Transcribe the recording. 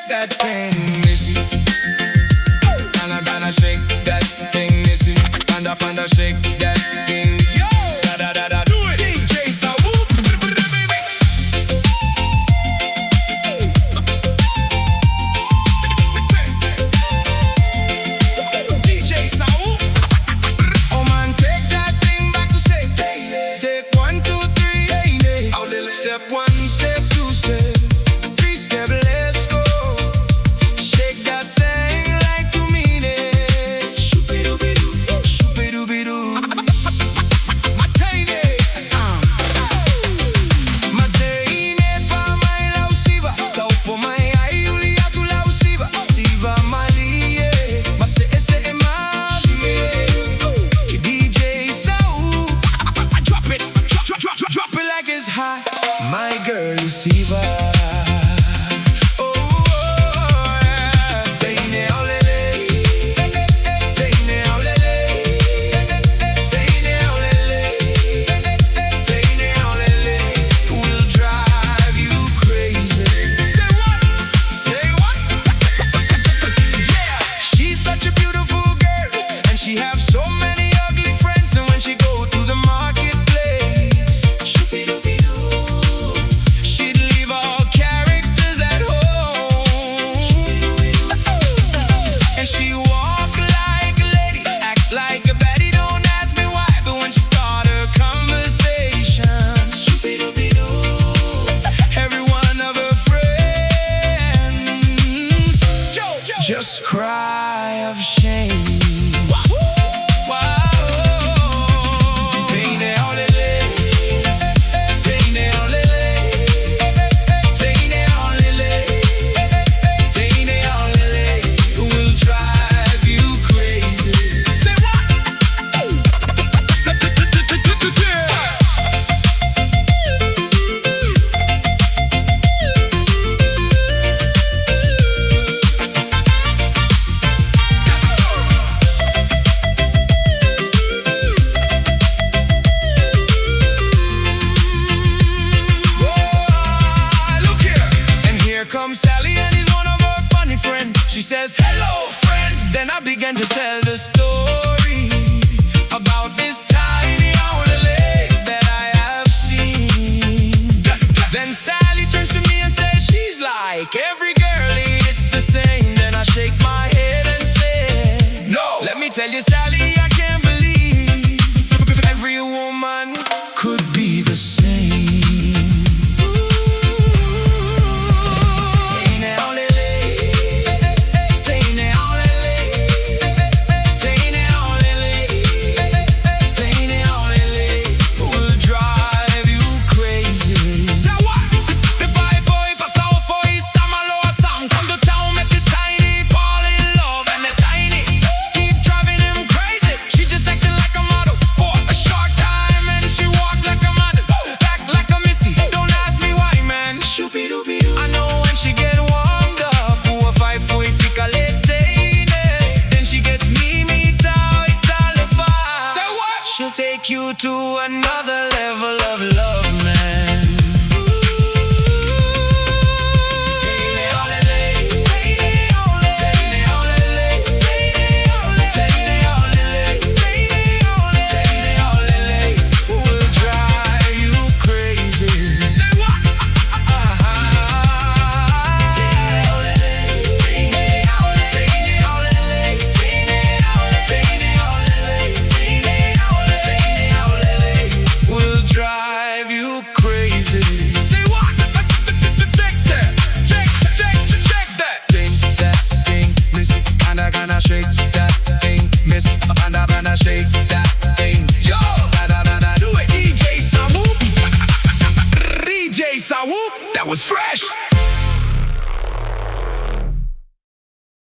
that thing, missy. Gonna shake that thing, missy. Panda, shake that thing. Yo, da, do it. Djsawoop. Djsawoop. Oh man, take that thing back to say. Take 1, 2, 3, Aulelei. Step 1, step 2, step 3, step. Let's go. Shake that thing like you mean it. Shoopy-dooby-doo, shoopy-dooby-doo. My Teine, my Teine pa mai lausiva. Tau po mai ai Julia tu lausiva. Siva malie, ma se ma Djsawoop. Drop it like it's hot. My girl Siva. Teine Aulelei, Teine Aulelei, Teine Aulelei, Teine Aulelei will drive you crazy. Say what? Say what? Yeah, she's such a beautiful girl, and she have so many ugly friends. And when she go to the marketplace, shoopy-dooby-doo, she'd leave all characters at home. And she walk like a lady, act like a baddie. Don't ask me why, but when she start her conversation, shoopy-dooby-doo, every one of her friends just cry of shame. Teine Aulelei, Teine Aulelei, Teine Aulelei, Teine Aulelei will drive you crazy. Say what? Look here. And here comes Sally, and he's one of her funny friends. She says, hello, friend. Then I began to tell the story about this tiny Aulelei that I have seen. Then Sally turns to me and says, she's like every girlie, it's the same. Then I shake my head and say, no. Let me tell you, Sally, I can't believe every woman could be the same. Teine Aulelei, Teine Aulelei, Teine Aulelei, Teine Aulelei will drive you crazy. Sawoop, the vibe for if I saw for East Amaloa song. Come to town, make this tiny fall in love, and the tiny keep driving him crazy. She just acting like a model for a short time, and she walk like a model, back like a missy. Don't ask me why, man. Shoopy-dooby-doo. I know when she get warmed up, who a fight for if he call it Teine. Then she gets me tao, Italian. Say what? She'll take you to another